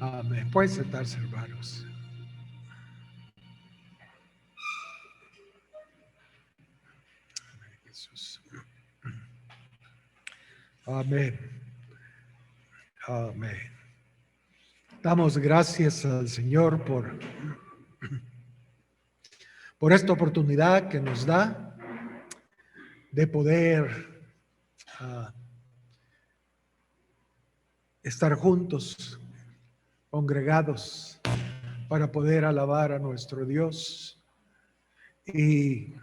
Amén. Pueden sentarse, hermanos. Amén, Jesús. Amén. Amén. Damos gracias al Señor por esta oportunidad que nos da de poder estar juntos, congregados, para poder alabar a nuestro Dios. Y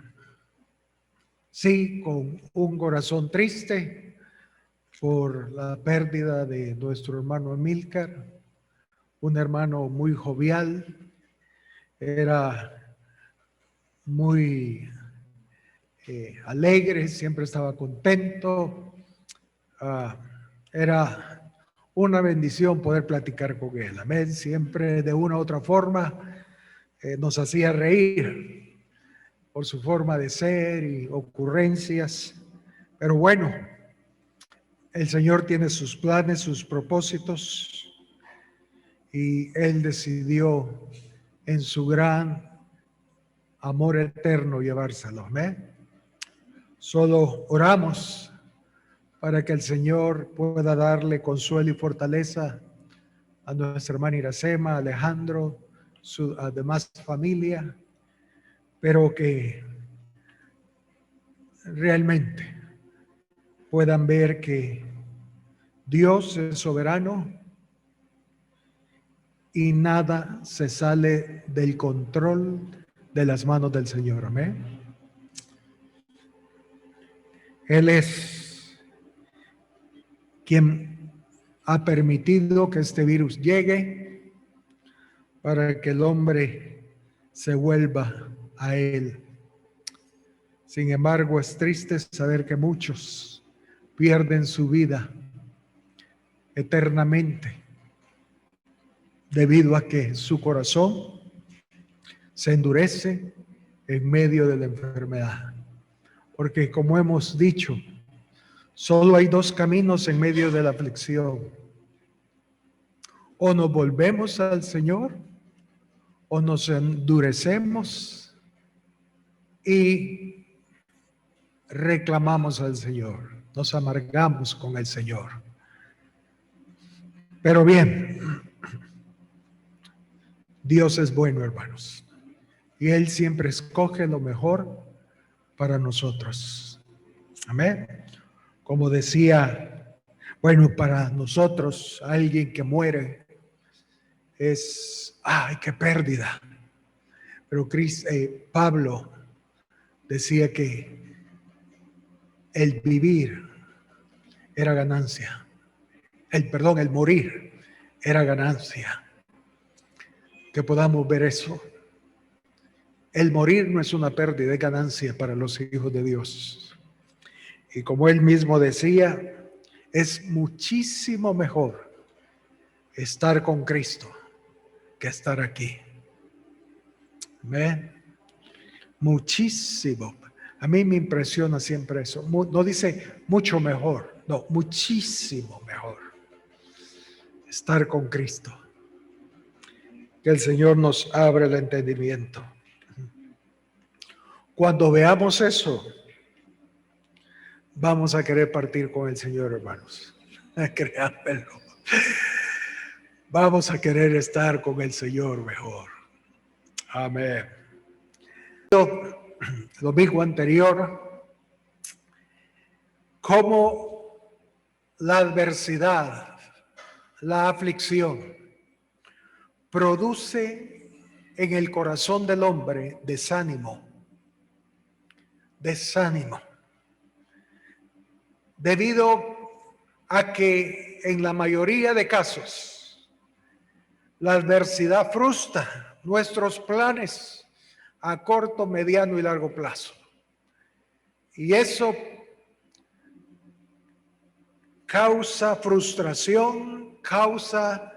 sí, con un corazón triste por la pérdida de nuestro hermano Amílcar, un hermano muy jovial, era muy alegre, siempre estaba contento. Era una bendición poder platicar con él. Amén. Siempre de una u otra forma nos hacía reír por su forma de ser y ocurrencias. Pero bueno, el Señor tiene sus planes, sus propósitos, y Él decidió en su gran amor eterno llevárselo. Amén. Solo oramos para que el Señor pueda darle consuelo y fortaleza a nuestra hermana Iracema, Alejandro, su demás familia, pero que realmente puedan ver que Dios es soberano y nada se sale del control de las manos del Señor. Amén. Él es quien ha permitido que este virus llegue para que el hombre se vuelva a Él. Sin embargo, es triste saber que muchos pierden su vida eternamente debido a que su corazón se endurece en medio de la enfermedad. Porque como hemos dicho, solo hay dos caminos en medio de la aflicción. O nos volvemos al Señor, o nos endurecemos y reclamamos al Señor, nos amargamos con el Señor. Pero bien, Dios es bueno, hermanos, y Él siempre escoge lo mejor para nosotros. Amén. Como decía, bueno, para nosotros alguien que muere es, ¡ay, qué pérdida! Pero Pablo decía que el vivir era ganancia. El morir era ganancia. Que podamos ver eso. El morir no es una pérdida, es ganancia para los hijos de Dios. Y como él mismo decía, es muchísimo mejor estar con Cristo que estar aquí. Amén. Muchísimo. A mí me impresiona siempre eso. No dice mucho mejor, no, muchísimo mejor estar con Cristo. Que el Señor nos abra el entendimiento. Cuando veamos eso, vamos a querer partir con el Señor, hermanos. Créanmelo. Vamos a querer estar con el Señor mejor. Amén. El domingo anterior, cómo la adversidad, la aflicción, produce en el corazón del hombre desánimo. Desánimo. Debido a que en la mayoría de casos la adversidad frustra nuestros planes a corto, mediano y largo plazo. Y eso causa frustración, causa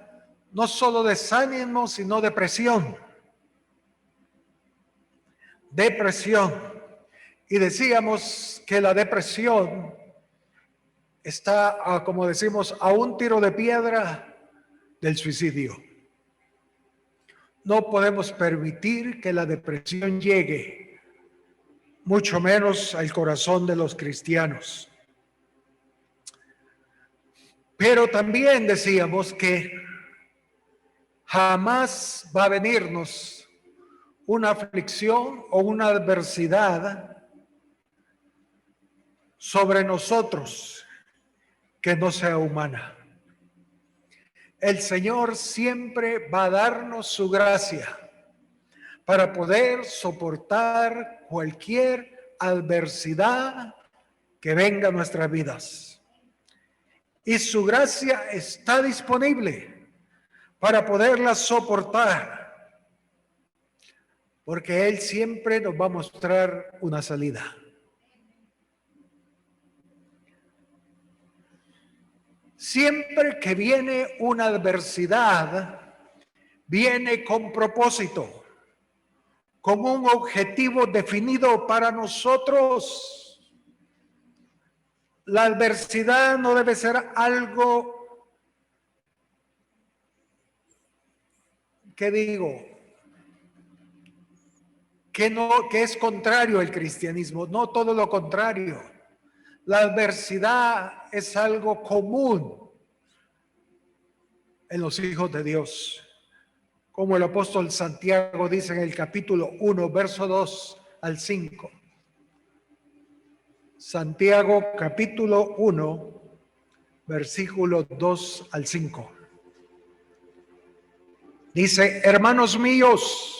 no solo desánimo, sino depresión. Depresión. Y decíamos que la depresión está, como decimos, a un tiro de piedra del suicidio. No podemos permitir que la depresión llegue, mucho menos al corazón de los cristianos. Pero también decíamos que jamás va a venirnos una aflicción o una adversidad sobre nosotros que no sea humana. El Señor siempre va a darnos su gracia para poder soportar cualquier adversidad que venga a nuestras vidas. Y su gracia está disponible para poderla soportar, porque Él siempre nos va a mostrar una salida. Siempre que viene una adversidad, viene con propósito, con un objetivo definido para nosotros. La adversidad no debe ser algo, que es contrario al cristianismo. No, todo lo contrario. La adversidad es algo común en los hijos de Dios. Como el apóstol Santiago dice en el capítulo 1, verso 2 al 5. Santiago capítulo 1, versículo 2 al 5. Dice: hermanos míos,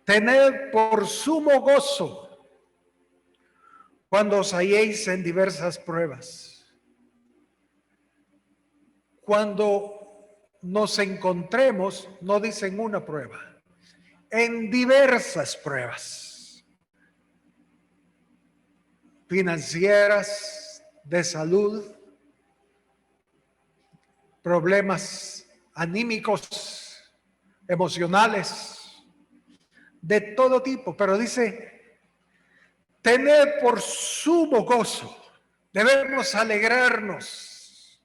tened por sumo gozo cuando os halléis en diversas pruebas. Cuando nos encontremos, no dicen una prueba, en diversas pruebas financieras, de salud, problemas anímicos, emocionales, de todo tipo, pero dice: tened por sumo gozo. Debemos alegrarnos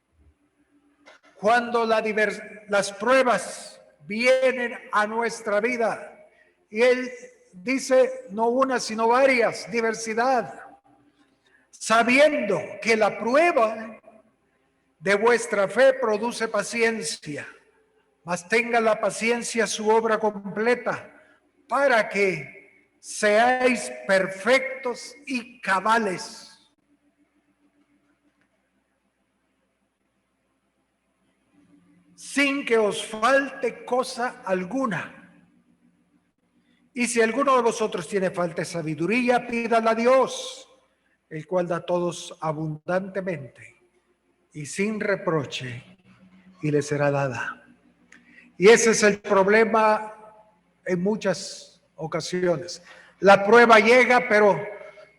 cuando las pruebas vienen a nuestra vida. Y Él dice no una, sino varias, diversidad. Sabiendo que la prueba de vuestra fe produce paciencia, mas tenga la paciencia su obra completa, para que seáis perfectos y cabales, sin que os falte cosa alguna. Y si alguno de vosotros tiene falta de sabiduría, pídala a Dios, el cual da a todos abundantemente y sin reproche, y le será dada. Y ese es el problema en muchas ocasiones. La prueba llega, pero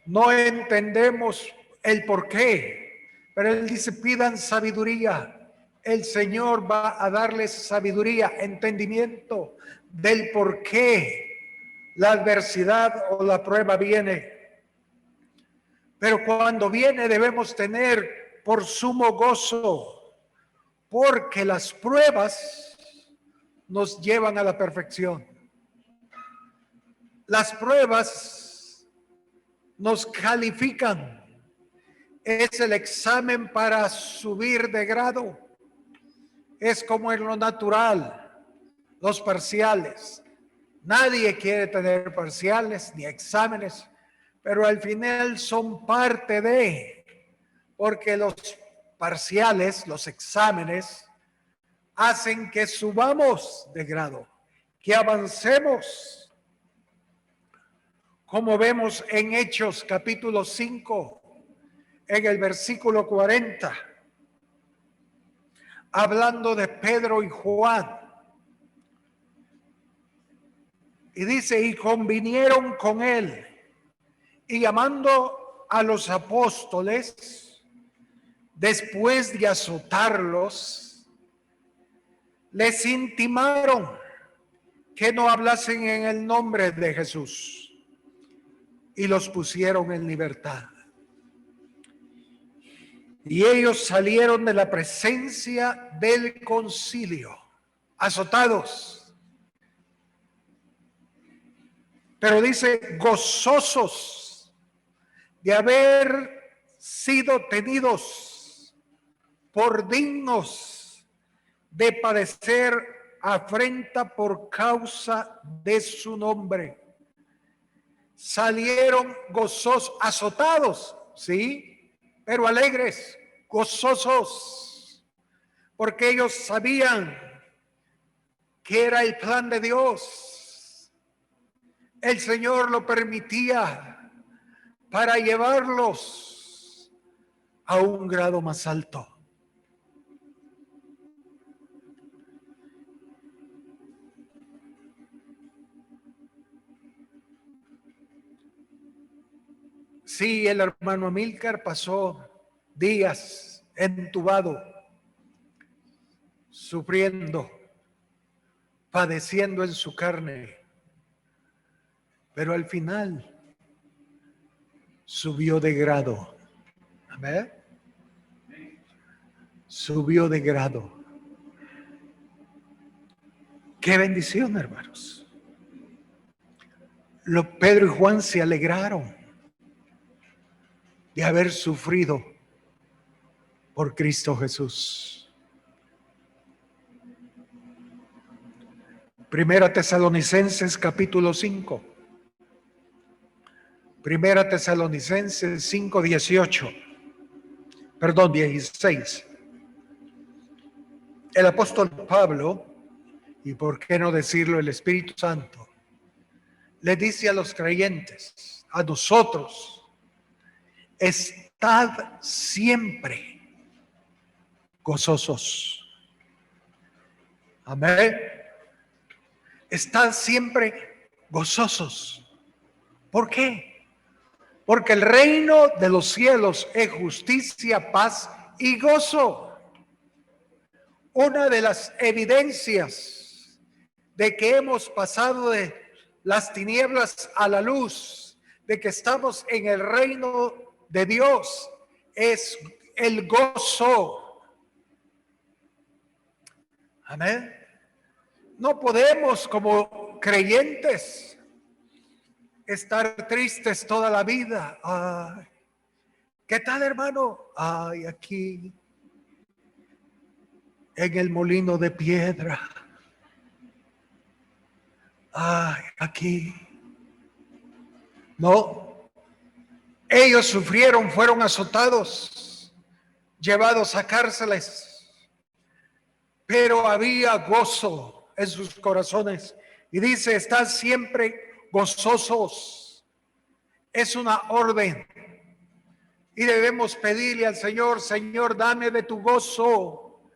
no entendemos el por qué. Pero Él dice: pidan sabiduría. El Señor va a darles sabiduría, entendimiento del por qué la adversidad o la prueba viene. Pero cuando viene debemos tener por sumo gozo, porque las pruebas nos llevan a la perfección. Las pruebas nos califican. Es el examen para subir de grado. Es como en lo natural, los parciales. Nadie quiere tener parciales ni exámenes, pero al final son parte de, porque los parciales, los exámenes, hacen que subamos de grado, que avancemos. Como vemos en Hechos capítulo 5, en el versículo 40, hablando de Pedro y Juan. Y dice: y convinieron con él, y llamando a los apóstoles, después de azotarlos, les intimaron que no hablasen en el nombre de Jesús, y los pusieron en libertad. Y ellos salieron de la presencia del concilio, azotados. Pero dice, gozosos de haber sido tenidos por dignos de padecer afrenta por causa de su nombre. Salieron gozosos, azotados, sí, pero alegres, gozosos, porque ellos sabían que era el plan de Dios. El Señor lo permitía para llevarlos a un grado más alto. Sí, el hermano Amílcar pasó días entubado, sufriendo, padeciendo en su carne, pero al final subió de grado. Amén. Subió de grado. Qué bendición, hermanos. Pedro y Juan se alegraron de haber sufrido por Cristo Jesús. Primera Tesalonicenses capítulo 5. Primera Tesalonicenses 5, 16. El apóstol Pablo, y por qué no decirlo el Espíritu Santo, le dice a los creyentes, a nosotros, estad siempre gozosos. Amén. Estad siempre gozosos. ¿Por qué? Porque el reino de los cielos es justicia, paz y gozo. Una de las evidencias de que hemos pasado de las tinieblas a la luz, de que estamos en el reino de Dios, es el gozo. Amén. No podemos como creyentes estar tristes toda la vida. Ay, ¿qué tal, hermano? Ay, aquí en el molino de piedra. Ay, aquí. No. Ellos sufrieron, fueron azotados, llevados a cárceles, pero había gozo en sus corazones. Y dice, estad siempre gozosos. Es una orden. Y debemos pedirle al Señor, Señor, dame de tu gozo.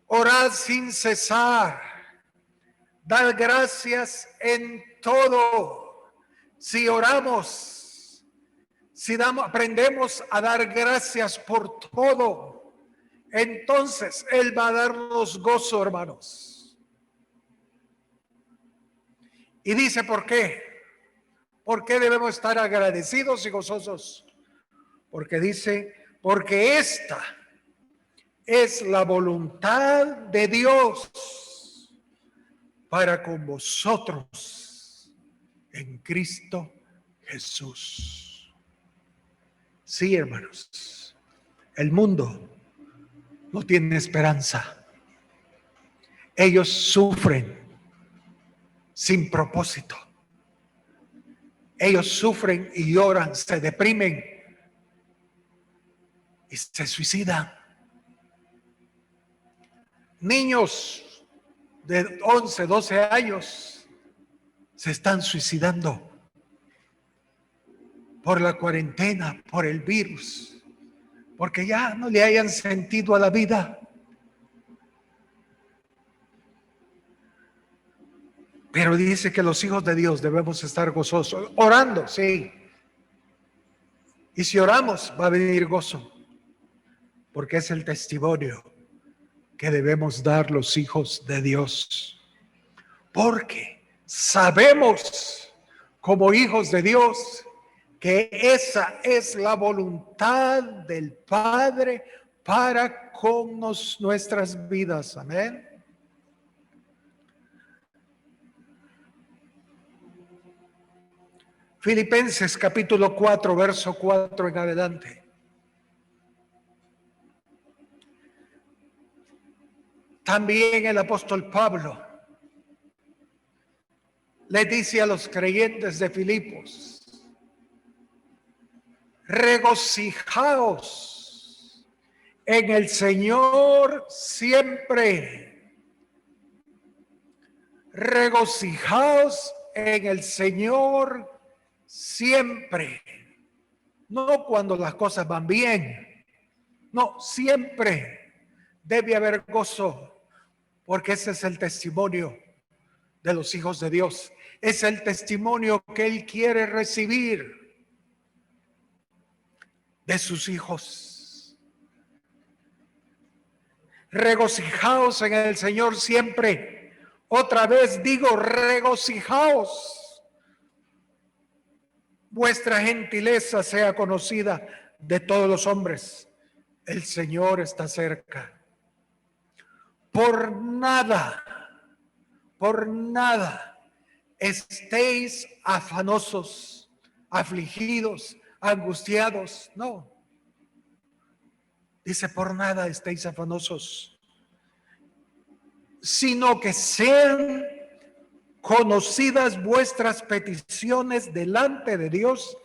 Orad sin cesar. Dar gracias en todo. Si oramos, si aprendemos a dar gracias por todo, entonces Él va a darnos gozo, hermanos. Y dice, ¿por qué? ¿Por qué debemos estar agradecidos y gozosos? Porque dice, porque esta es la voluntad de Dios para con vosotros en Cristo Jesús. Sí, hermanos, el mundo no tiene esperanza. Ellos sufren sin propósito. Ellos sufren y lloran, se deprimen y se suicidan. Niños de 11, 12 años se están suicidando por la cuarentena, por el virus, porque ya no le hayan sentido a la vida. Pero dice que los hijos de Dios debemos estar gozosos, orando, sí. Y si oramos, va a venir gozo, porque es el testimonio que debemos dar los hijos de Dios. Porque sabemos, como hijos de Dios, que esa es la voluntad del Padre para con nuestras vidas. Amén. Filipenses capítulo 4, verso 4 en adelante. También el apóstol Pablo le dice a los creyentes de Filipos: regocijaos en el Señor siempre. Regocijaos en el Señor siempre. No cuando las cosas van bien. No, siempre debe haber gozo, porque ese es el testimonio de los hijos de Dios. Es el testimonio que Él quiere recibir de sus hijos. Regocijaos en el Señor siempre. Otra vez digo, regocijaos. Vuestra gentileza sea conocida de todos los hombres. El Señor está cerca. Por nada estéis afanosos, afligidos, angustiados. No. Dice, por nada estéis afanosos, sino que sean conocidas vuestras peticiones delante de Dios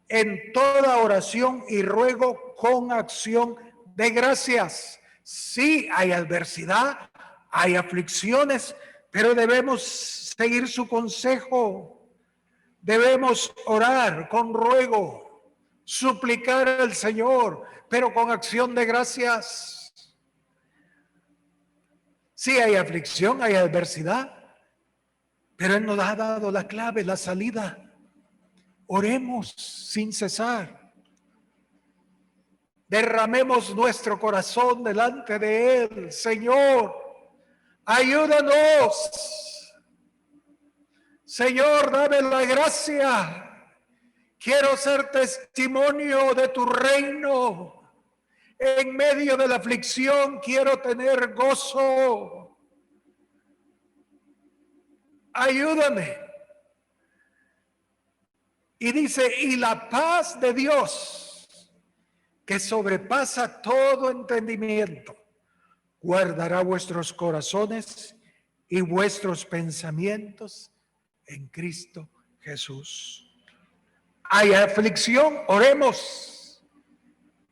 en toda oración y ruego con acción de gracias. Sí, hay adversidad, hay aflicciones, pero debemos seguir su consejo. Debemos orar con ruego, suplicar al Señor, pero con acción de gracias. Sí, hay aflicción, hay adversidad, pero Él nos ha dado la clave, la salida. Oremos sin cesar. Derramemos nuestro corazón delante de Él. Señor, ayúdanos. Señor, dame la gracia. Quiero ser testimonio de tu reino. En medio de la aflicción quiero tener gozo. Ayúdame. Y dice, y la paz de Dios, que sobrepasa todo entendimiento, guardará vuestros corazones y vuestros pensamientos en Cristo Jesús. Hay aflicción, oremos.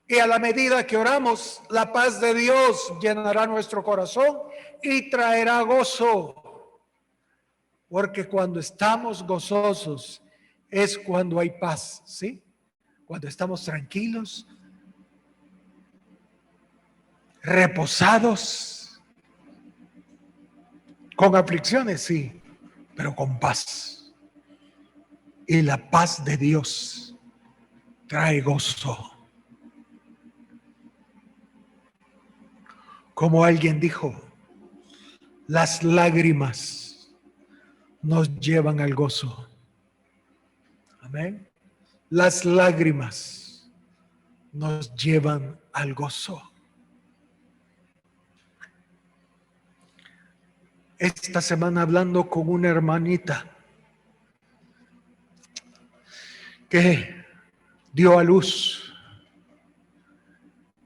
Y a la medida que oramos, la paz de Dios llenará nuestro corazón y traerá gozo. Porque cuando estamos gozosos es cuando hay paz, ¿sí? Cuando estamos tranquilos, reposados, con aflicciones, sí, pero con paz. Y la paz de Dios trae gozo. Como alguien dijo, las lágrimas nos llevan al gozo. Amén. Las lágrimas nos llevan al gozo. Esta semana hablando con una hermanita que dio a luz.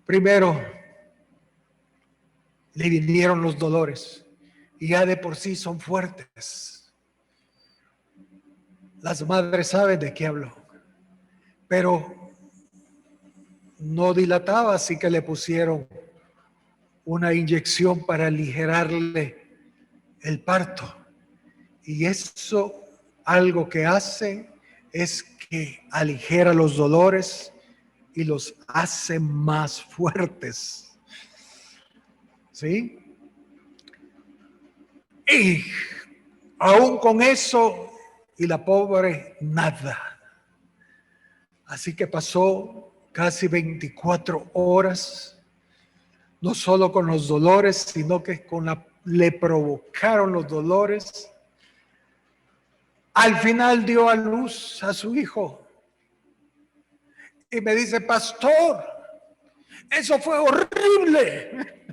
Primero le vinieron los dolores y ya de por sí son fuertes. Las madres saben de qué hablo, pero no dilataba, así que le pusieron una inyección para aligerarle el parto. Y eso, algo que hace es que aligera los dolores y los hace más fuertes. ¿Sí? Y aún con eso, y la pobre, nada. Así que pasó casi 24 horas, no solo con los dolores, sino que le provocaron los dolores. Al final dio a luz a su hijo. Y me dice, pastor, eso fue horrible.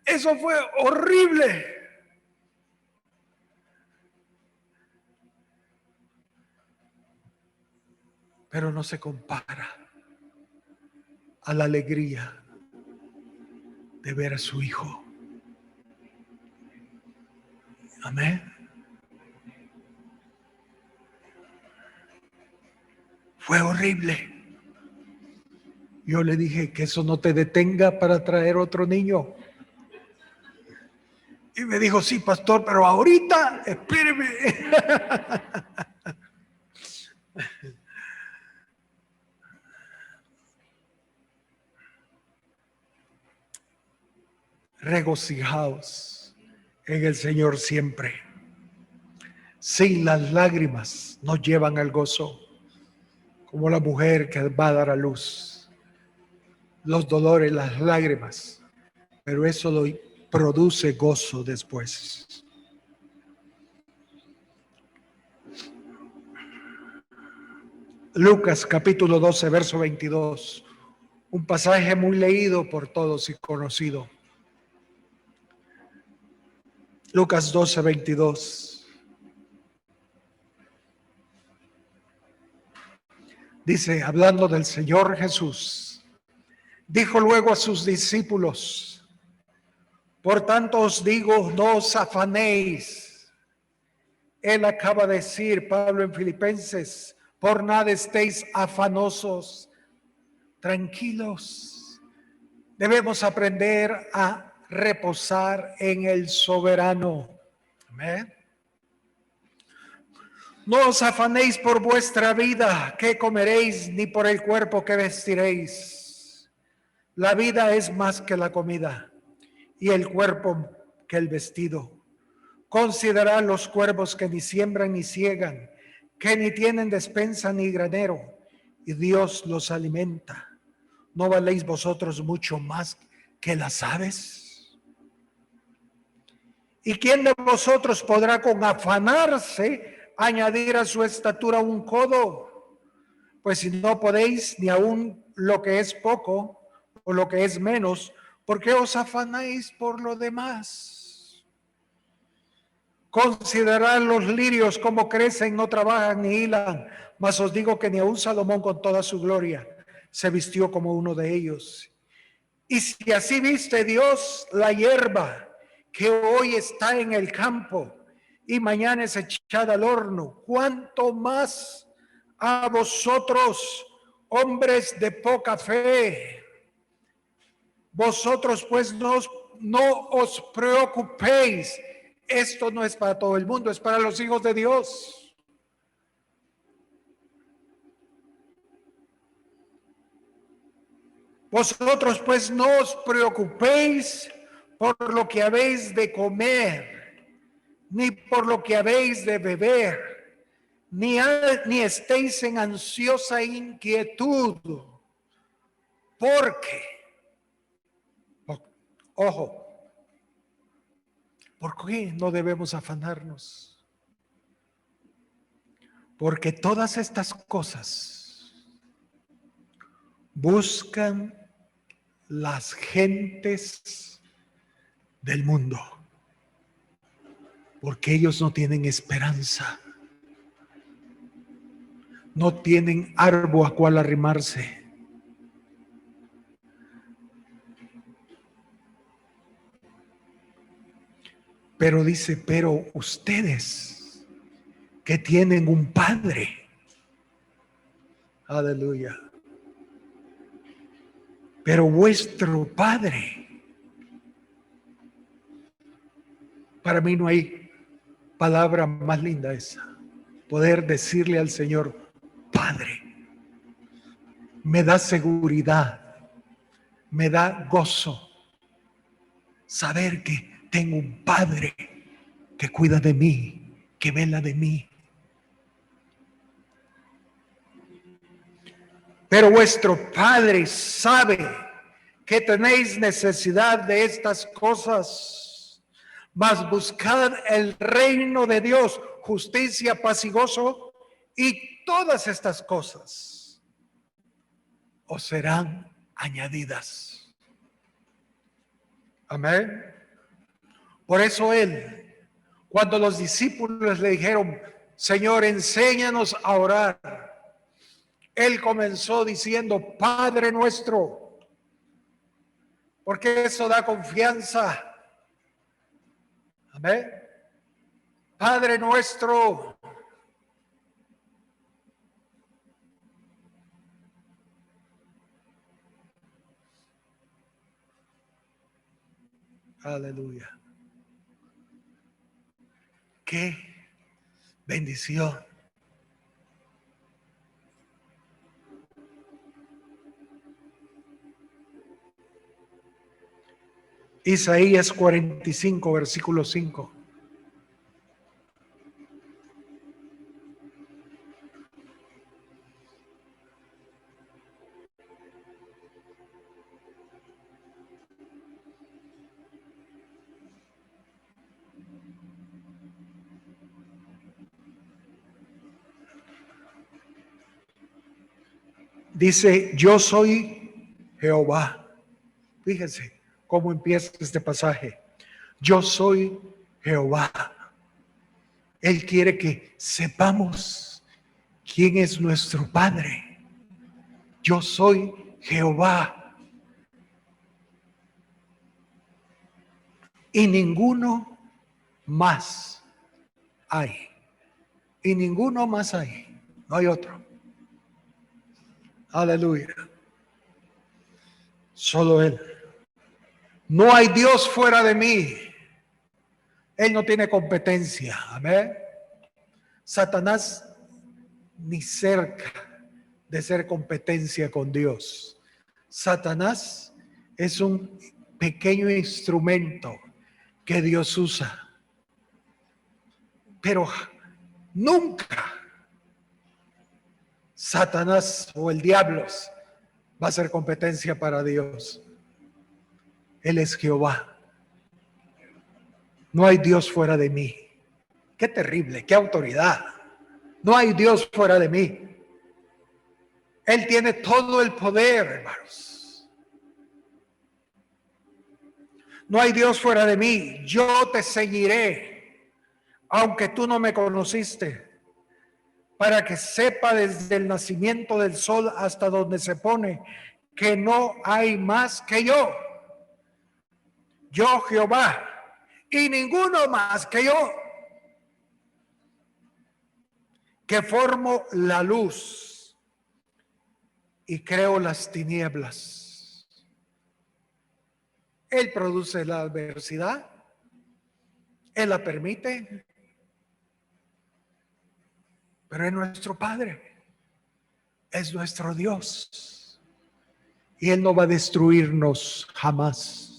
Eso fue horrible. Pero no se compara a la alegría de ver a su hijo. Amén. Fue horrible. Yo le dije que eso no te detenga para traer otro niño. Y me dijo, sí, pastor, pero ahorita, espéreme. Regocijaos en el Señor siempre. Sin las lágrimas nos llevan al gozo, como la mujer que va a dar a luz. Los dolores, las lágrimas, pero eso lo produce gozo después. Lucas capítulo 12, verso 22. Un pasaje muy leído por todos y conocido. Lucas 12, 22. Dice, hablando del Señor Jesús, dijo luego a sus discípulos, por tanto os digo, no os afanéis. Él acaba de decir, Pablo en Filipenses, por nada estéis afanosos, tranquilos. Debemos aprender a reposar en el soberano. Amén. No os afanéis por vuestra vida, qué comeréis, ni por el cuerpo que vestiréis. La vida es más que la comida, y el cuerpo que el vestido. Considerad los cuervos que ni siembran ni ciegan, que ni tienen despensa ni granero, y Dios los alimenta. ¿No valéis vosotros mucho más que las aves? ¿Y quién de vosotros podrá con afanarse añadir a su estatura un codo? Pues si no podéis ni aun lo que es poco o lo que es menos, ¿por qué os afanáis por lo demás? Considerad los lirios como crecen, no trabajan ni hilan, mas os digo que ni aun Salomón con toda su gloria se vistió como uno de ellos. Y si así viste Dios la hierba que hoy está en el campo y mañana es echada al horno, ¿cuánto más a vosotros, hombres de poca fe? Vosotros pues no os preocupéis. Esto no es para todo el mundo, es para los hijos de Dios. Vosotros pues no os preocupéis por lo que habéis de comer, ni por lo que habéis de beber, ni estéis en ansiosa inquietud, porque, ojo, ¿por qué no debemos afanarnos? Porque todas estas cosas buscan las gentes del mundo, porque ellos no tienen esperanza, no tienen árbol a cual arrimarse. Pero dice, pero ustedes que tienen un Padre, aleluya, pero vuestro Padre, para mí no hay palabra más linda esa, poder decirle al Señor, Padre, me da seguridad, me da gozo saber que tengo un Padre que cuida de mí, que vela de mí. Pero vuestro Padre sabe que tenéis necesidad de estas cosas, mas buscad el reino de Dios, justicia, paz y gozo, y todas estas cosas os serán añadidas. Amén. Por eso Él, cuando los discípulos le dijeron, Señor, enséñanos a orar, Él comenzó diciendo, Padre nuestro, porque eso da confianza. Amén. Padre nuestro. Aleluya. Qué bendición. Isaías 45, versículo 5. Dice, yo soy Jehová. Fíjense cómo empieza este pasaje. Yo soy Jehová. Él quiere que sepamos quién es nuestro Padre. Yo soy Jehová. Y ninguno más hay. Y ninguno más hay. No hay otro. Aleluya. Solo Él. No hay Dios fuera de mí. Él no tiene competencia. Amén. Satanás ni cerca de ser competencia con Dios. Satanás es un pequeño instrumento que Dios usa. Pero nunca Satanás o el diablo va a ser competencia para Dios. Él es Jehová. No hay Dios fuera de mí. Qué terrible, qué autoridad. No hay Dios fuera de mí. Él tiene todo el poder, hermanos. No hay Dios fuera de mí. Yo te seguiré, aunque tú no me conociste, para que sepa desde el nacimiento del sol hasta donde se pone que no hay más que yo. Yo, Jehová, y ninguno más que yo, que formo la luz y creo las tinieblas. Él produce la adversidad, Él la permite, pero es nuestro Padre, es nuestro Dios, y Él no va a destruirnos jamás.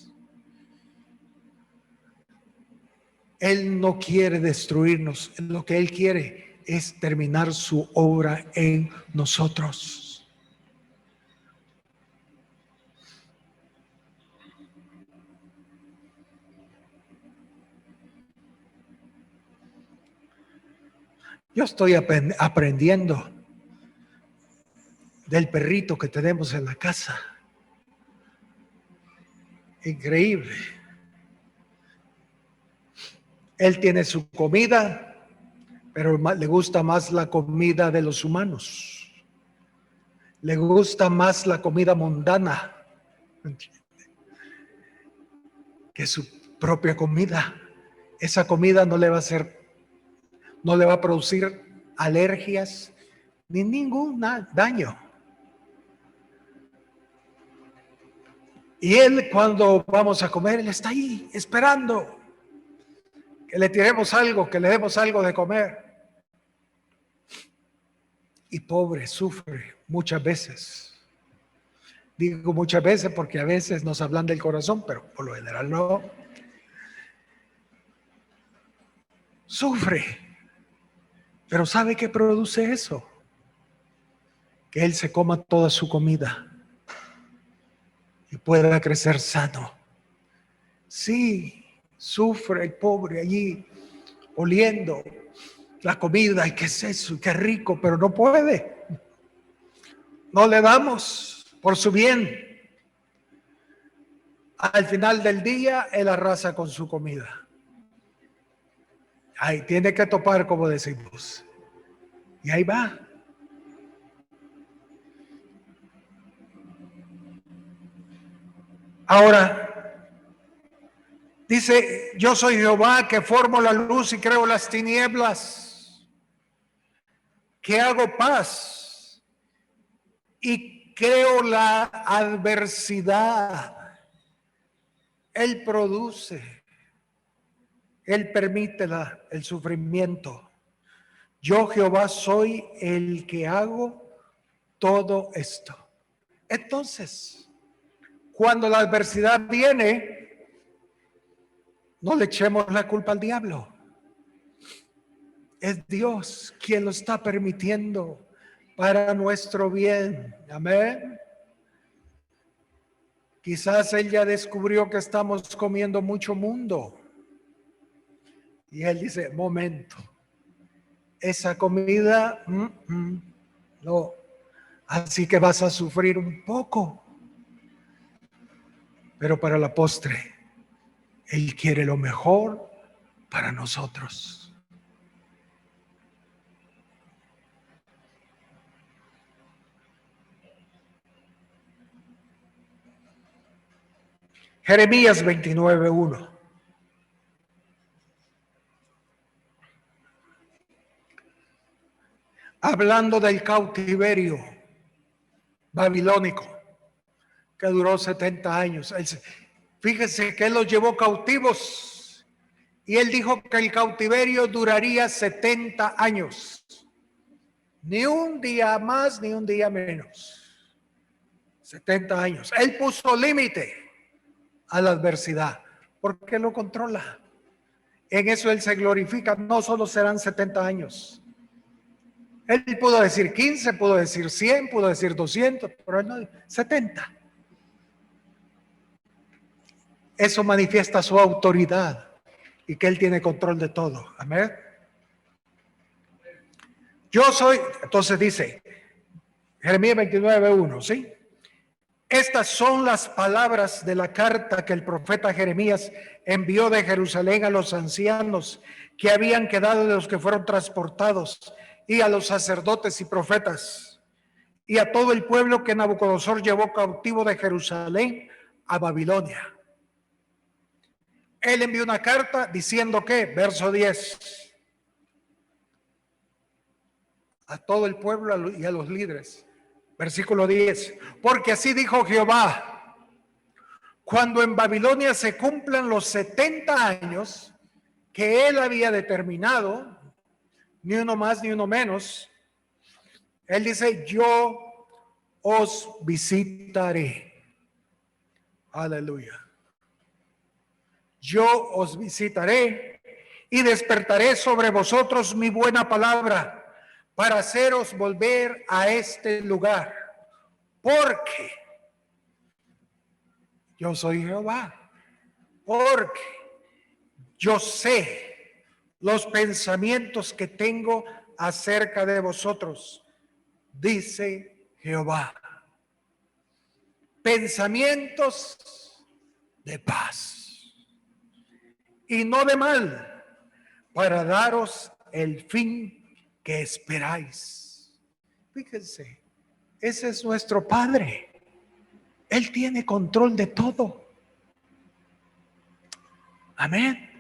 Él no quiere destruirnos, lo que Él quiere es terminar su obra en nosotros. Yo estoy aprendiendo del perrito que tenemos en la casa. Increíble. Él tiene su comida, pero le gusta más la comida de los humanos. Le gusta más la comida mundana que su propia comida. Esa comida no le va a producir alergias ni ningún daño. Y él, cuando vamos a comer, él está ahí esperando que le tiremos algo, que le demos algo de comer. Y pobre, sufre muchas veces. Digo muchas veces porque a veces nos hablan del corazón, pero por lo general no. Sufre. Pero ¿sabe qué produce eso? Que él se coma toda su comida y pueda crecer sano. Sí, sufre el pobre allí, oliendo la comida, y qué es eso, y qué rico, pero no puede. No le damos por su bien. Al final del día, él arrasa con su comida. Ahí tiene que topar, como decimos. Y ahí va. Ahora, dice, yo soy Jehová que formo la luz y creo las tinieblas, que hago paz y creo la adversidad. Él produce, Él permite el sufrimiento. Yo, Jehová, soy el que hago todo esto. Entonces, cuando la adversidad viene, no le echemos la culpa al diablo. Es Dios quien lo está permitiendo para nuestro bien. Amén. Quizás él ya descubrió que estamos comiendo mucho mundo. Y él dice, momento, esa comida, no. Así que vas a sufrir un poco. Pero para la postre, él quiere lo mejor para nosotros. Jeremías 29:1. Hablando del cautiverio babilónico que duró 70 años. Fíjense que él los llevó cautivos y él dijo que el cautiverio duraría 70 años. Ni un día más, ni un día menos. 70 años. Él puso límite a la adversidad porque lo controla. En eso él se glorifica. No solo serán 70 años. Él pudo decir 15, pudo decir 100, pudo decir 200, pero él no, 70. Eso manifiesta su autoridad y que él tiene control de todo. Amén. Yo soy, entonces dice, Jeremías 29:1, ¿sí? Estas son las palabras de la carta que el profeta Jeremías envió de Jerusalén a los ancianos que habían quedado de los que fueron transportados, y a los sacerdotes y profetas, y a todo el pueblo que Nabucodonosor llevó cautivo de Jerusalén a Babilonia. Él envió una carta diciendo que, verso 10, a todo el pueblo y a los líderes. Versículo 10, porque así dijo Jehová, cuando en Babilonia se cumplan los 70 años que él había determinado, ni uno más ni uno menos, él dice, yo os visitaré. Aleluya. Yo os visitaré y despertaré sobre vosotros mi buena palabra para haceros volver a este lugar, porque yo soy Jehová, porque yo sé los pensamientos que tengo acerca de vosotros, dice Jehová. Pensamientos de paz y no de mal, para daros el fin que esperáis. Fíjense, ese es nuestro Padre. Él tiene control de todo. Amén.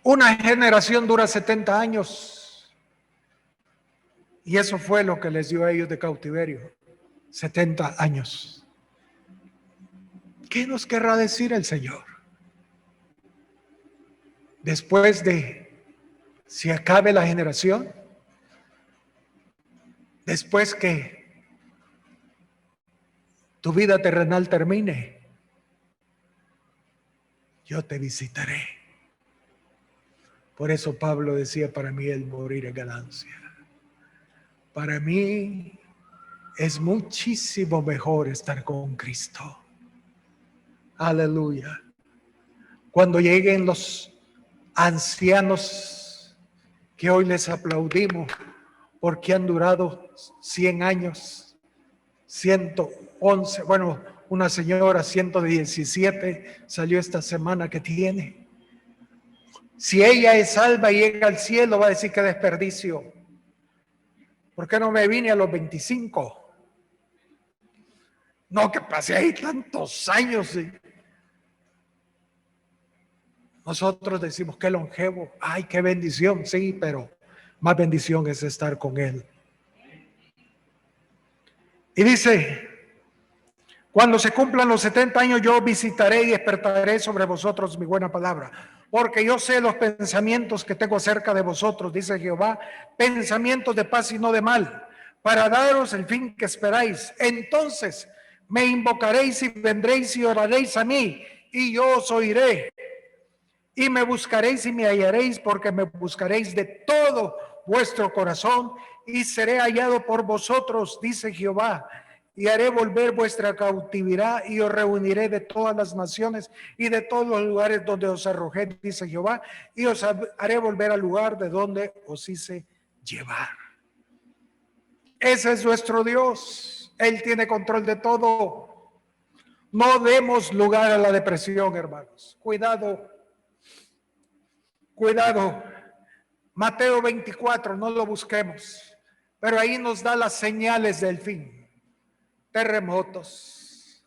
Una generación dura 70 años. Y eso fue lo que les dio a ellos de cautiverio. 70 años. ¿Qué nos querrá decir el Señor? Después de, si acabe la generación, después que tu vida terrenal termine, yo te visitaré. Por eso Pablo decía, para mí el morir es ganancia. Para mí es muchísimo mejor estar con Cristo. Aleluya. Cuando lleguen los ancianos que hoy les aplaudimos porque han durado 100 años, 111, bueno, una señora 117 salió esta semana que tiene. Si ella es salva y llega al cielo, va a decir que desperdicio. ¿Por qué no me vine a los 25? No, que pasé ahí tantos años. ¿Sí? Nosotros decimos que longevo, ay, qué bendición, sí, pero más bendición es estar con Él. Y dice, cuando se cumplan los 70 años, yo visitaré y despertaré sobre vosotros mi buena palabra, porque yo sé los pensamientos que tengo acerca de vosotros, dice Jehová, pensamientos de paz y no de mal, para daros el fin que esperáis. Entonces me invocaréis y vendréis y oraréis a mí, y yo os oiré. Y me buscaréis y me hallaréis, porque me buscaréis de todo vuestro corazón, y seré hallado por vosotros, dice Jehová. Y haré volver vuestra cautividad, y os reuniré de todas las naciones y de todos los lugares donde os arrojé, dice Jehová, y os haré volver al lugar de donde os hice llevar. Ese es nuestro Dios. Él tiene control de todo. No demos lugar a la depresión, hermanos. Cuidado. Cuidado, Mateo 24, no lo busquemos, pero ahí nos da las señales del fin. Terremotos,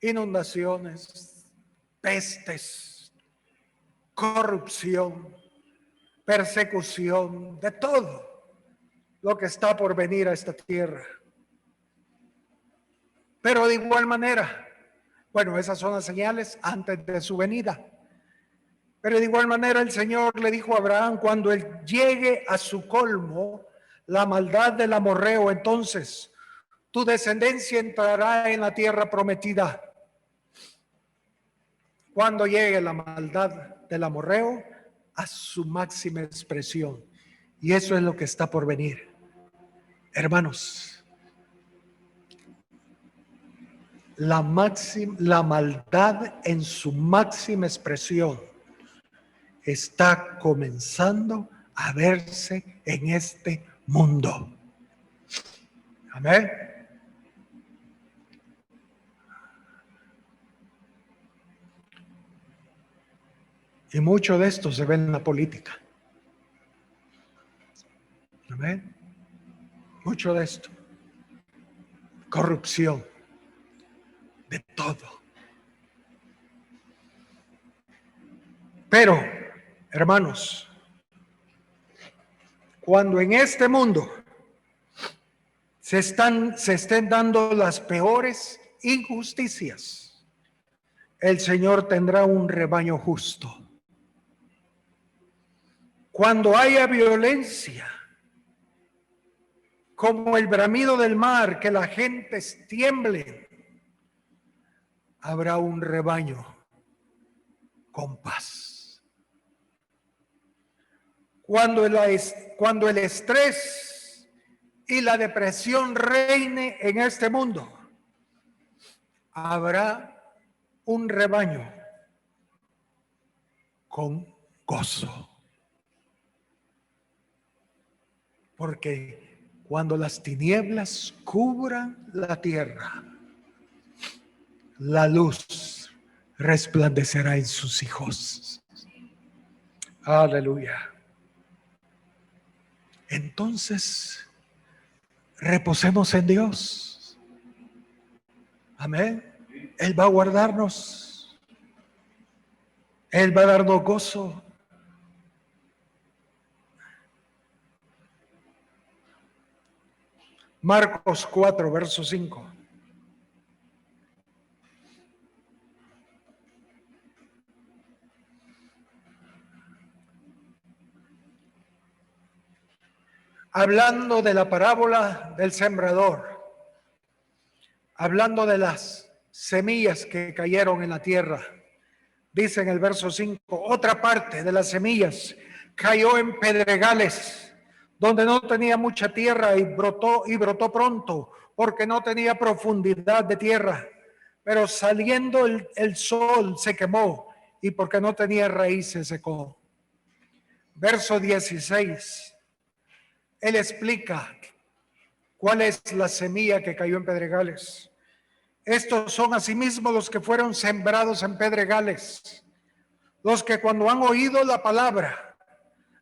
inundaciones, pestes, corrupción, persecución, de todo lo que está por venir a esta tierra. Pero de igual manera, bueno, esas son las señales antes de su venida. Pero de igual manera el Señor le dijo a Abraham, cuando él llegue a su colmo, la maldad del amorreo, entonces tu descendencia entrará en la tierra prometida. Cuando llegue la maldad del amorreo a su máxima expresión. Y eso es lo que está por venir. Hermanos, la maldad en su máxima expresión está comenzando a verse en este mundo. Amén. Y mucho de esto se ve en la política. Amén. Mucho de esto. Corrupción. De todo. Pero, hermanos, cuando en este mundo se estén dando las peores injusticias, el Señor tendrá un rebaño justo. Cuando haya violencia, como el bramido del mar, que la gente tiemble, habrá un rebaño con paz. Cuando el estrés y la depresión reine en este mundo, habrá un rebaño con gozo. Porque cuando las tinieblas cubran la tierra, la luz resplandecerá en sus hijos. Aleluya. Entonces, reposemos en Dios. Amén. Él va a guardarnos. Él va a darnos gozo. Marcos 4, verso 5. Hablando de la parábola del sembrador, hablando de las semillas que cayeron en la tierra, dice en el verso 5, otra parte de las semillas cayó en pedregales, donde no tenía mucha tierra, y brotó pronto, porque no tenía profundidad de tierra. Pero saliendo el sol se quemó, y porque no tenía raíz se secó. Verso 16, él explica cuál es la semilla que cayó en pedregales. Estos son asimismo los que fueron sembrados en pedregales, los que cuando han oído la palabra,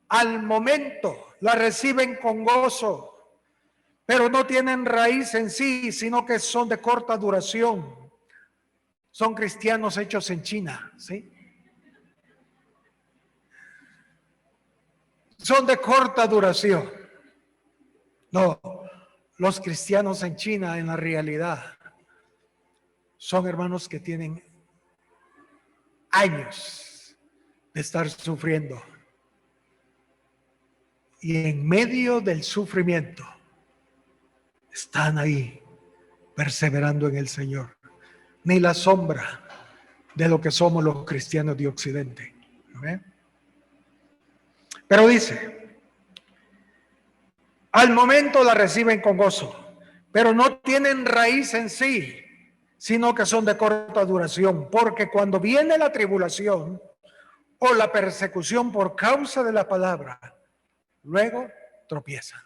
al momento la reciben con gozo, pero no tienen raíz en sí, sino que son de corta duración. Son cristianos hechos en China, ¿sí? Son de corta duración. No, los cristianos en China en la realidad son hermanos que tienen años de estar sufriendo. Y en medio del sufrimiento están ahí perseverando en el Señor. Ni la sombra de lo que somos los cristianos de Occidente. ¿Amén? Pero dice, al momento la reciben con gozo, pero no tienen raíz en sí, sino que son de corta duración, porque cuando viene la tribulación o la persecución por causa de la palabra, luego tropiezan.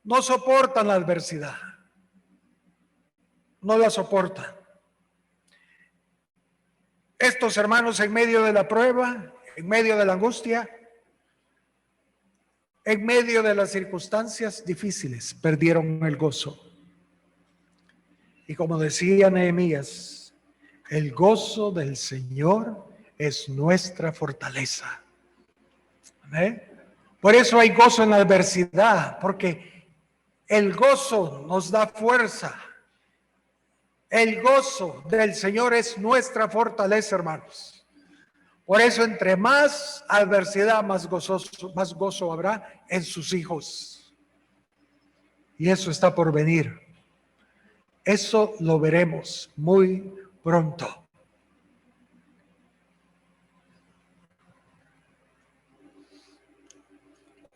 No soportan la adversidad, no la soportan. Estos hermanos en medio de la prueba, en medio de la angustia, en medio de las circunstancias difíciles, perdieron el gozo. Y como decía Nehemías, el gozo del Señor es nuestra fortaleza. ¿Amén? Por eso hay gozo en la adversidad, porque el gozo nos da fuerza. El gozo del Señor es nuestra fortaleza, hermanos. Por eso entre más adversidad, más gozo habrá en sus hijos. Y eso está por venir. Eso lo veremos muy pronto.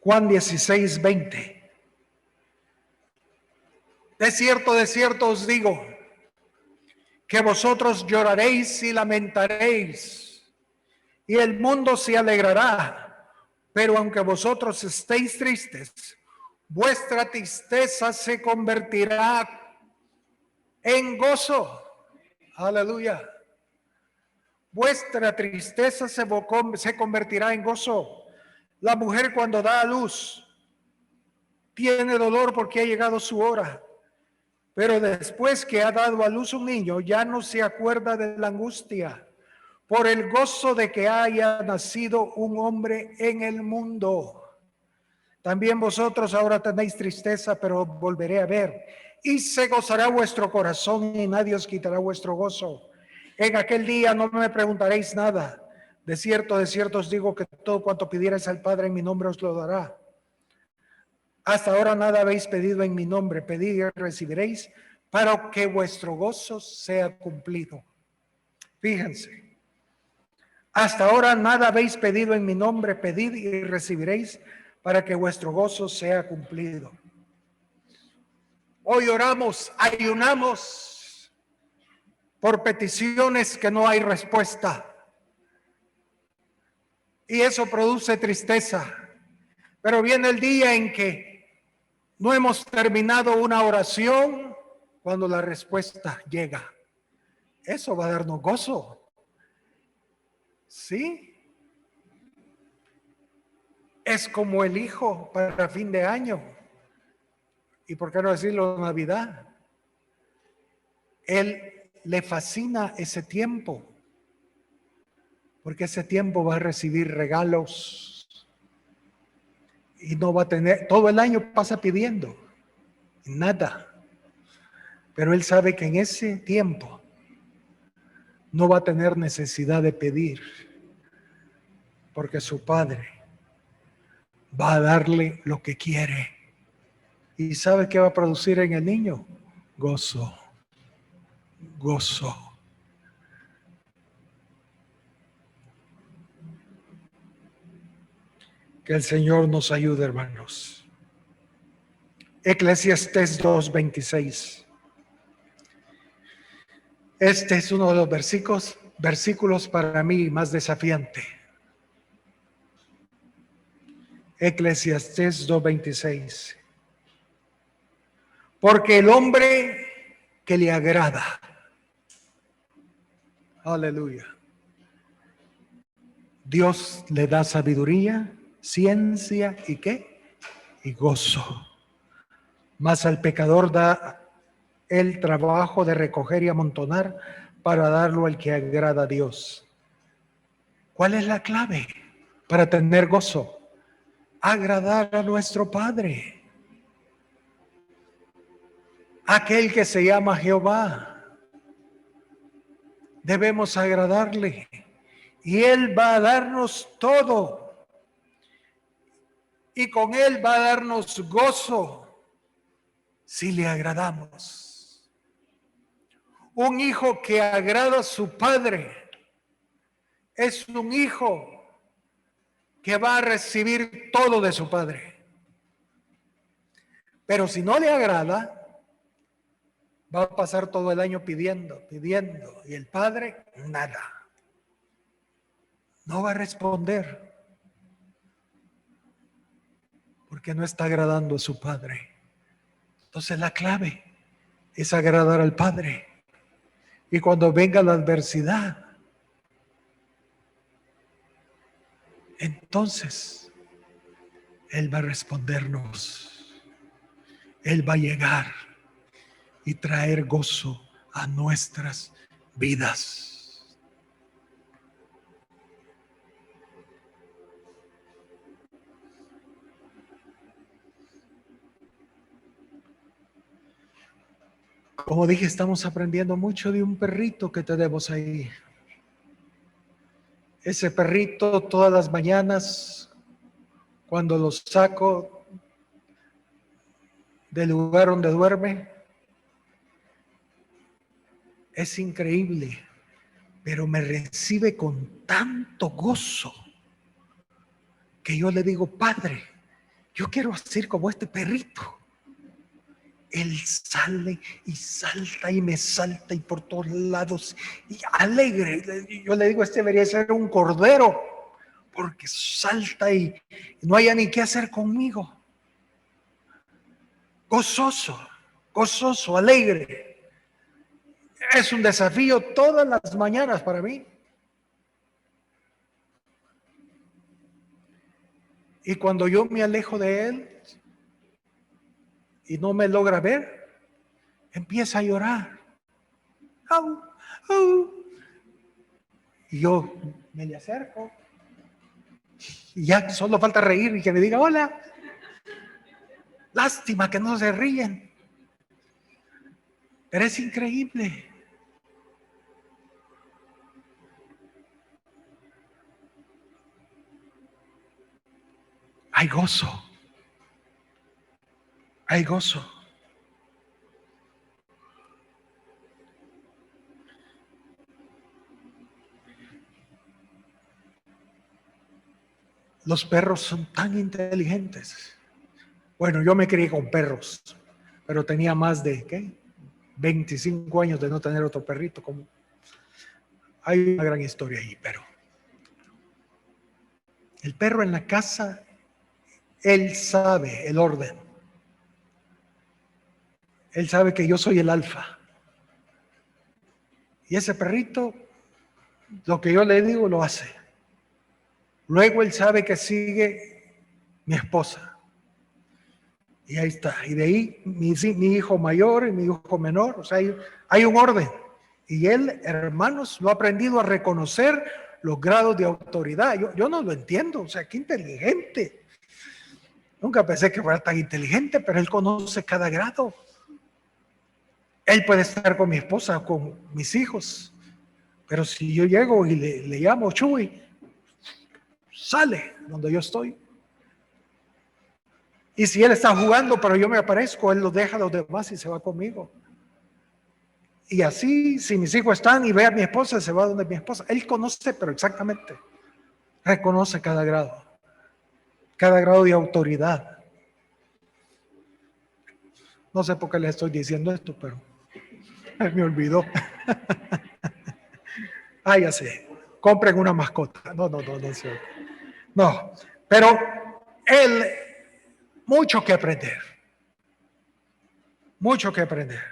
Juan 16, 20. De cierto os digo, que vosotros lloraréis y lamentaréis, y el mundo se alegrará, pero aunque vosotros estéis tristes, vuestra tristeza se convertirá en gozo. Aleluya. Vuestra tristeza se convertirá en gozo. La mujer cuando da a luz tiene dolor porque ha llegado su hora, pero después que ha dado a luz un niño ya no se acuerda de la angustia por el gozo de que haya nacido un hombre en el mundo. También vosotros ahora tenéis tristeza, pero volveré a ver, y se gozará vuestro corazón y nadie os quitará vuestro gozo. En aquel día no me preguntaréis nada. De cierto os digo que todo cuanto pidierais al Padre en mi nombre os lo dará. Hasta ahora nada habéis pedido en mi nombre, pedid y recibiréis, para que vuestro gozo sea cumplido. Fíjense, hasta ahora nada habéis pedido en mi nombre, pedid y recibiréis, para que vuestro gozo sea cumplido. Hoy oramos, ayunamos por peticiones que no hay respuesta. Y eso produce tristeza. Pero viene el día en que no hemos terminado una oración cuando la respuesta llega. Eso va a darnos gozo. ¿Sí? Es como el hijo para fin de año. ¿Y por qué no decirlo Navidad? Él le fascina ese tiempo. Porque ese tiempo va a recibir regalos. Y no va a tener, todo el año pasa pidiendo, nada. Pero él sabe que en ese tiempo no va a tener necesidad de pedir, porque su padre va a darle lo que quiere. ¿Y sabe qué va a producir en el niño? Gozo, gozo. Que el Señor nos ayude, hermanos. Eclesiastés 2:26. Este es uno de los versículos versículos para mí más desafiante. Eclesiastés 2:26. Porque el hombre que le agrada, aleluya, Dios le da sabiduría, ciencia y ¿qué? Y gozo. Mas al pecador da el trabajo de recoger y amontonar para darlo al que agrada a Dios. ¿Cuál es la clave para tener gozo? Agradar a nuestro Padre, aquel que se llama Jehová. Debemos agradarle y Él va a darnos todo, y con Él va a darnos gozo si le agradamos. Un hijo que agrada a su padre es un hijo que va a recibir todo de su padre. Pero si no le agrada, va a pasar todo el año pidiendo, y el padre nada. No va a responder porque no está agradando a su padre. Entonces la clave es agradar al Padre. Y cuando venga la adversidad, entonces Él va a respondernos. Él va a llegar y traer gozo a nuestras vidas. Como dije, estamos aprendiendo mucho de un perrito que tenemos ahí. Ese perrito todas las mañanas, cuando lo saco del lugar donde duerme, es increíble, pero me recibe con tanto gozo que yo le digo: Padre, yo quiero hacer como este perrito. Él sale y salta y me salta y por todos lados y alegre. Yo le digo, este debería ser un cordero, porque salta y no haya ni qué hacer conmigo. Gozoso, gozoso, alegre. Es un desafío todas las mañanas para mí. Y cuando yo me alejo de él y no me logra ver, empieza a llorar. ¡Au! ¡Au! Y yo me le acerco y ya solo falta reír y que me diga hola. Lástima que no se ríen, pero es increíble. Hay gozo, hay gozo. Los perros son tan inteligentes. Bueno, yo me crié con perros, pero tenía más de, ¿qué? 25 años de no tener otro perrito. Como hay una gran historia ahí, pero el perro en la casa, él sabe el orden. Él sabe que yo soy el alfa. Y ese perrito, lo que yo le digo, lo hace. Luego él sabe que sigue mi esposa. Y ahí está. Y de ahí mi hijo mayor y mi hijo menor. O sea, hay un orden. Y él, hermanos, lo ha aprendido a reconocer los grados de autoridad. Yo no lo entiendo. O sea, qué inteligente. Nunca pensé que fuera tan inteligente, pero él conoce cada grado. Él puede estar con mi esposa, con mis hijos. Pero si yo llego y le llamo Chuy, sale donde yo estoy. Y si él está jugando, pero yo me aparezco, él lo deja a los demás y se va conmigo. Y así, si mis hijos están y ve a mi esposa, se va donde mi esposa. Él conoce, pero exactamente, reconoce cada grado de autoridad. No sé por qué le estoy diciendo esto, pero me olvidó. Ya sé, compren una mascota. No, no, pero él, mucho que aprender. Mucho que aprender.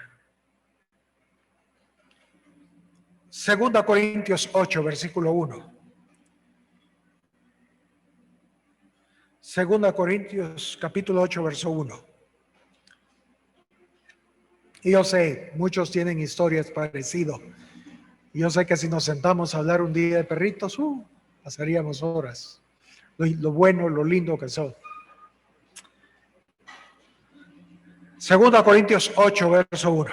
2 Corintios 8, versículo 1. 2 Corintios capítulo 8, verso 1. Y yo sé, muchos tienen historias parecidas. Y yo sé que si nos sentamos a hablar un día de perritos, pasaríamos horas. Lo bueno, lo lindo que son. 2 Corintios 8, verso 1.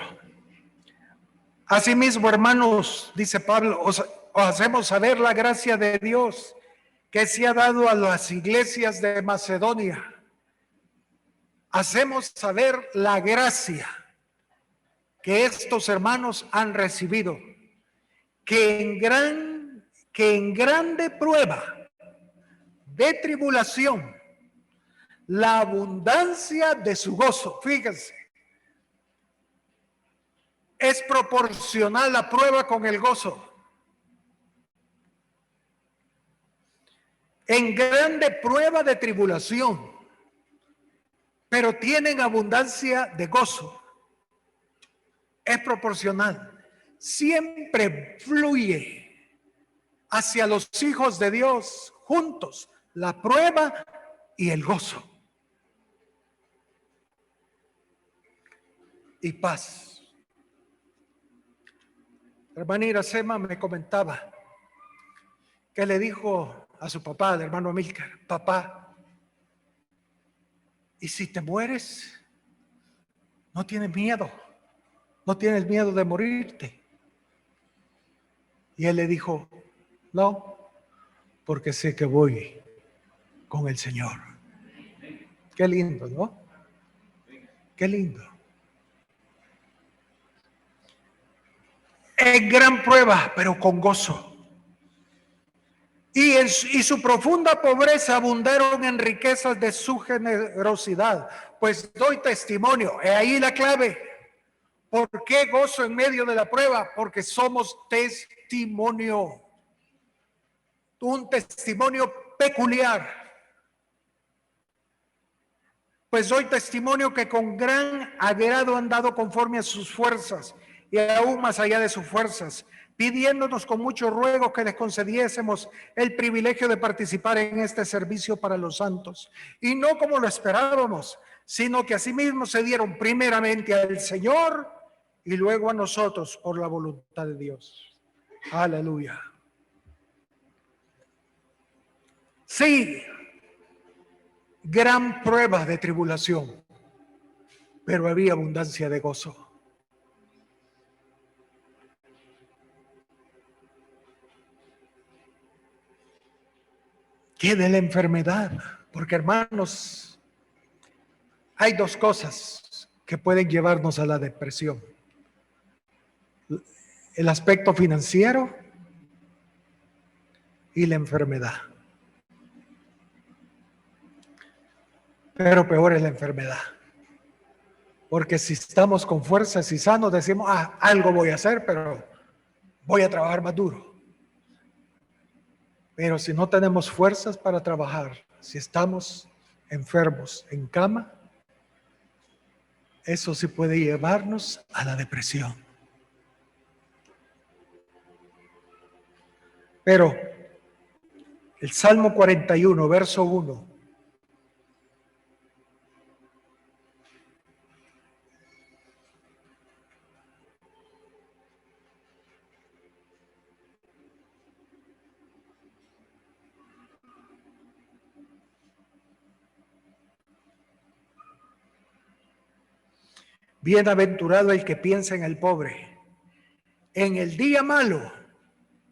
Asimismo, hermanos, dice Pablo, os hacemos saber la gracia de Dios que se ha dado a las iglesias de Macedonia. Hacemos saber la gracia que estos hermanos han recibido, que en grande prueba de tribulación, la abundancia de su gozo, fíjense, es proporcional la prueba con el gozo. En grande prueba de tribulación, pero tienen abundancia de gozo. Es proporcional. Siempre fluye hacia los hijos de Dios juntos la prueba y el gozo. Y paz. La hermana Iracema me comentaba que le dijo a su papá, el hermano Amílcar: papá, ¿y si te mueres? ¿No tienes miedo? ¿No tienes miedo de morirte? Y él le dijo: no, porque sé que voy con el Señor. Qué lindo, ¿no? Qué lindo. En gran prueba, pero con gozo. Y su profunda pobreza abundaron en riquezas de su generosidad. Pues doy testimonio. He ahí la clave. ¿Por qué gozo en medio de la prueba? Porque somos testimonio. Un testimonio peculiar. Pues doy testimonio que con gran agrado han dado conforme a sus fuerzas y aún más allá de sus fuerzas, pidiéndonos con mucho ruego que les concediésemos el privilegio de participar en este servicio para los santos. Y no como lo esperábamos, sino que asimismo se dieron primeramente al Señor y luego a nosotros por la voluntad de Dios. Aleluya. Sí, gran prueba de tribulación, pero había abundancia de gozo. ¿Qué de la enfermedad? Porque, hermanos, hay dos cosas que pueden llevarnos a la depresión: el aspecto financiero y la enfermedad. Pero peor es la enfermedad. Porque si estamos con fuerzas y sanos, decimos: algo voy a hacer, pero voy a trabajar más duro. Pero si no tenemos fuerzas para trabajar, si estamos enfermos en cama, eso sí puede llevarnos a la depresión. Pero el Salmo 41, verso 1. Bienaventurado el que piensa en el pobre. En el día malo,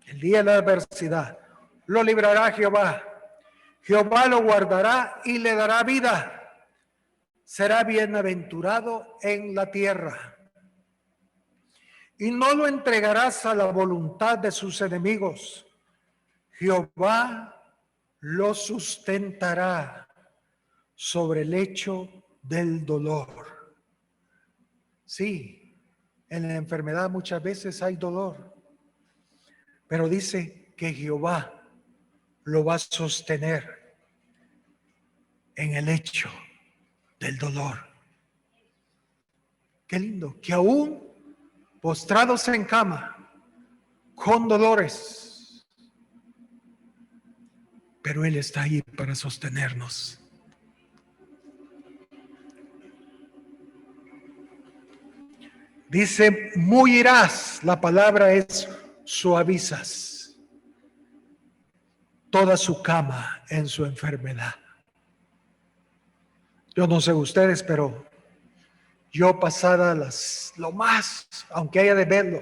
el día de la adversidad, lo librará Jehová. Jehová lo guardará y le dará vida. Será bienaventurado en la tierra. Y no lo entregarás a la voluntad de sus enemigos. Jehová lo sustentará sobre el lecho del dolor. Sí, en la enfermedad muchas veces hay dolor. Pero dice que Jehová lo va a sostener en el lecho del dolor. Qué lindo, que aún postrados en cama, con dolores, pero Él está ahí para sostenernos. Dice, muy irás, la palabra es suavizas toda su cama en su enfermedad. Yo no sé ustedes, pero yo pasadas lo más, aunque haya de verlo,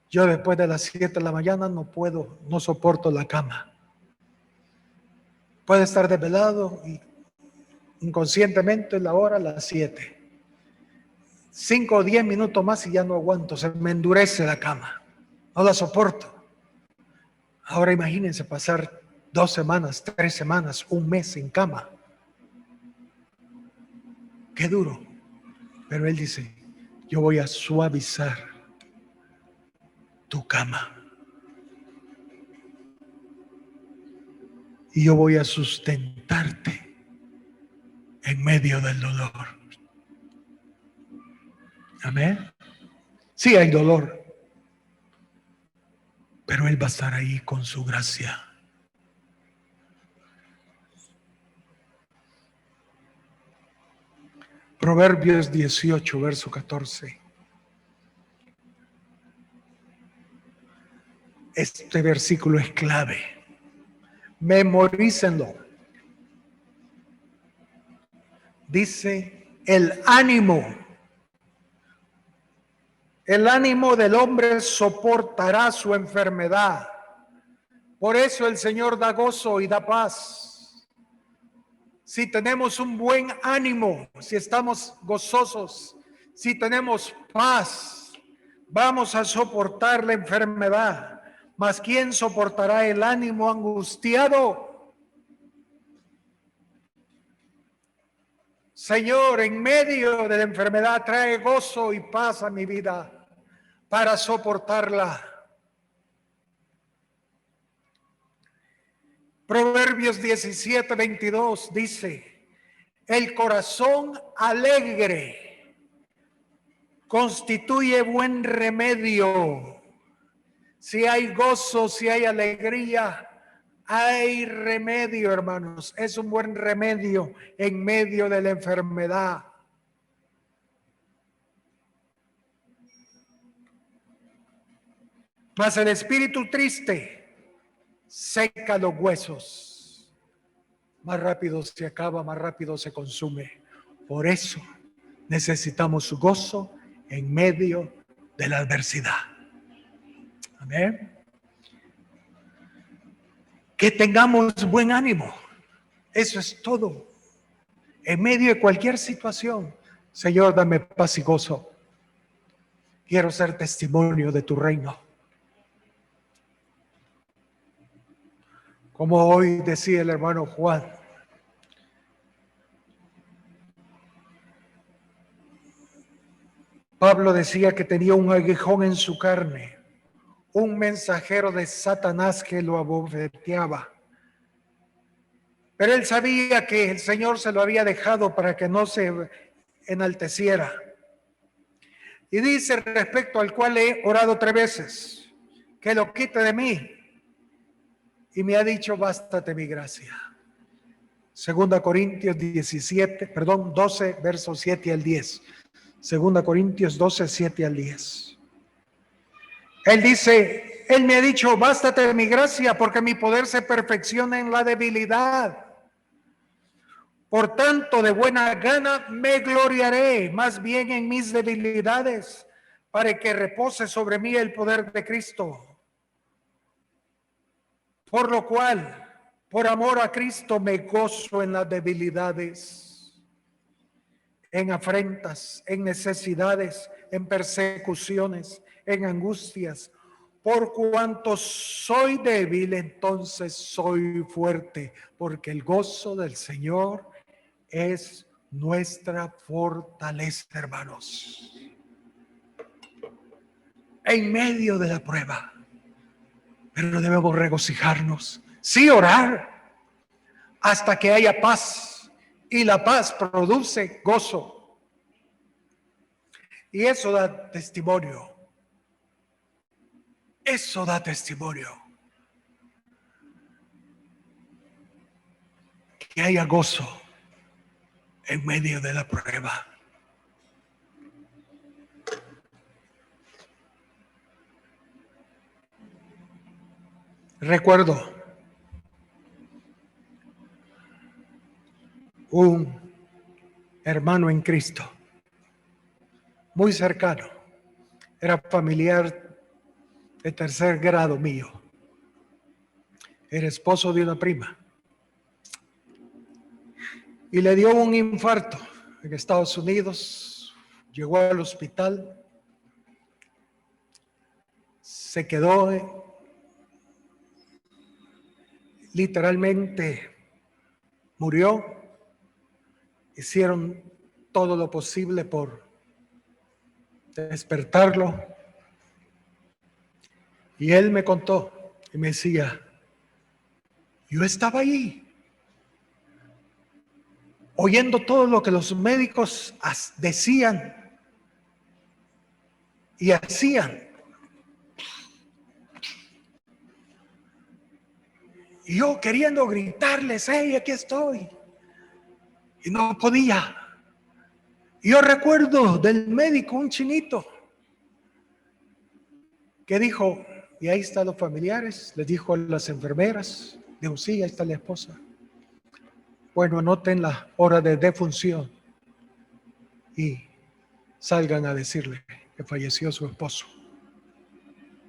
yo después de las 7 de la mañana no soporto la cama. Puede estar desvelado y inconscientemente la hora las 7. 5 o 10 minutos más y ya no aguanto, se me endurece la cama, no la soporto. Ahora imagínense pasar 2 semanas, 3 semanas, un mes en cama. Qué duro. Pero Él dice, yo voy a suavizar tu cama. Y yo voy a sustentarte en medio del dolor. Amén. Sí hay dolor, pero Él va a estar ahí con su gracia. Proverbios 18, verso 14. Este versículo es clave. Memorícenlo. Dice, el ánimo del hombre soportará su enfermedad. Por eso el Señor da gozo y da paz. Si tenemos un buen ánimo, si estamos gozosos, si tenemos paz, vamos a soportar la enfermedad. Mas ¿quién soportará el ánimo angustiado? Señor, en medio de la enfermedad trae gozo y paz a mi vida para soportarla. Proverbios 17, 22 dice, el corazón alegre constituye buen remedio. Si hay gozo, si hay alegría, hay remedio, hermanos. Es un buen remedio en medio de la enfermedad. Mas el espíritu triste seca los huesos. Más rápido se acaba, más rápido se consume. Por eso necesitamos gozo en medio de la adversidad. Amén. Que tengamos buen ánimo. Eso es todo. En medio de cualquier situación, Señor, dame paz y gozo. Quiero ser testimonio de tu reino. Como hoy decía el hermano Juan, Pablo decía que tenía un aguijón en su carne, un mensajero de Satanás que lo abofeteaba. Pero él sabía que el Señor se lo había dejado para que no se enalteciera. Y dice respecto al cual he orado 3 veces, que lo quite de mí. Y me ha dicho, bástate mi gracia. 2 Corintios 12, versos 7 al 10. 2 Corintios 12, 7 al 10. Él dice, Él me ha dicho, bástate de mi gracia, porque mi poder se perfecciona en la debilidad. Por tanto, de buena gana me gloriaré más bien en mis debilidades, para que repose sobre mí el poder de Cristo. Por lo cual, por amor a Cristo, me gozo en las debilidades, en afrentas, en necesidades, en persecuciones, en angustias. Por cuanto soy débil, entonces soy fuerte, porque el gozo del Señor es nuestra fortaleza, hermanos. En medio de la prueba, pero debemos regocijarnos. Sí, orar hasta que haya paz. Y la paz produce gozo. Y eso da testimonio. Eso da testimonio. Que haya gozo en medio de la prueba. Recuerdo un hermano en Cristo, muy cercano, era familiar de tercer grado mío, era esposo de una prima, y le dio un infarto en Estados Unidos, llegó al hospital, se quedó literalmente, murió, hicieron todo lo posible por despertarlo, y él me contó y me decía, yo estaba ahí, oyendo todo lo que los médicos decían y hacían. Y yo queriendo gritarles, hey, aquí estoy. Y no podía. Y yo recuerdo del médico, un chinito, que dijo, y ahí están los familiares, les dijo a las enfermeras, dijo, sí, ahí está la esposa. Bueno, anoten la hora de defunción y salgan a decirle que falleció su esposo.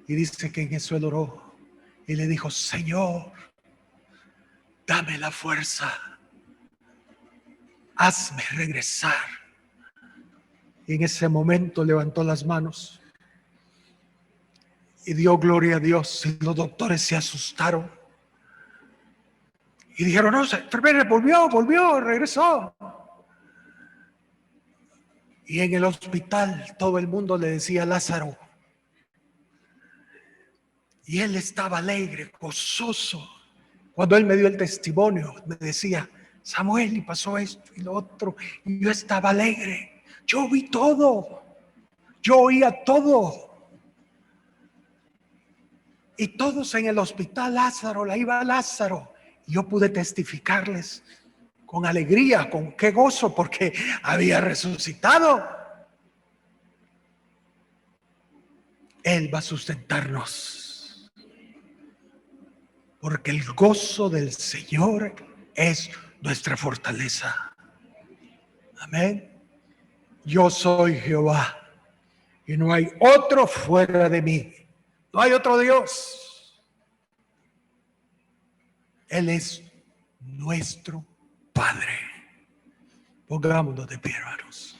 Y dice que en eso él oró y le dijo, Señor, dame la fuerza, hazme regresar. Y en ese momento levantó las manos y dio gloria a Dios. Y los doctores se asustaron y dijeron, no, enfermera, volvió, regresó. Y en el hospital todo el mundo le decía Lázaro. Y él estaba alegre, gozoso. Cuando él me dio el testimonio, me decía, Samuel, y pasó esto y lo otro. Y yo estaba alegre. Yo vi todo. Yo oía todo. Y todos en el hospital, Lázaro, la iba Lázaro. Y yo pude testificarles con alegría, con qué gozo, porque había resucitado. Él va a sustentarnos. Porque el gozo del Señor es nuestra fortaleza. Amén. Yo soy Jehová y no hay otro fuera de mí. No hay otro Dios. Él es nuestro Padre. Pongámonos de pie, hermanos.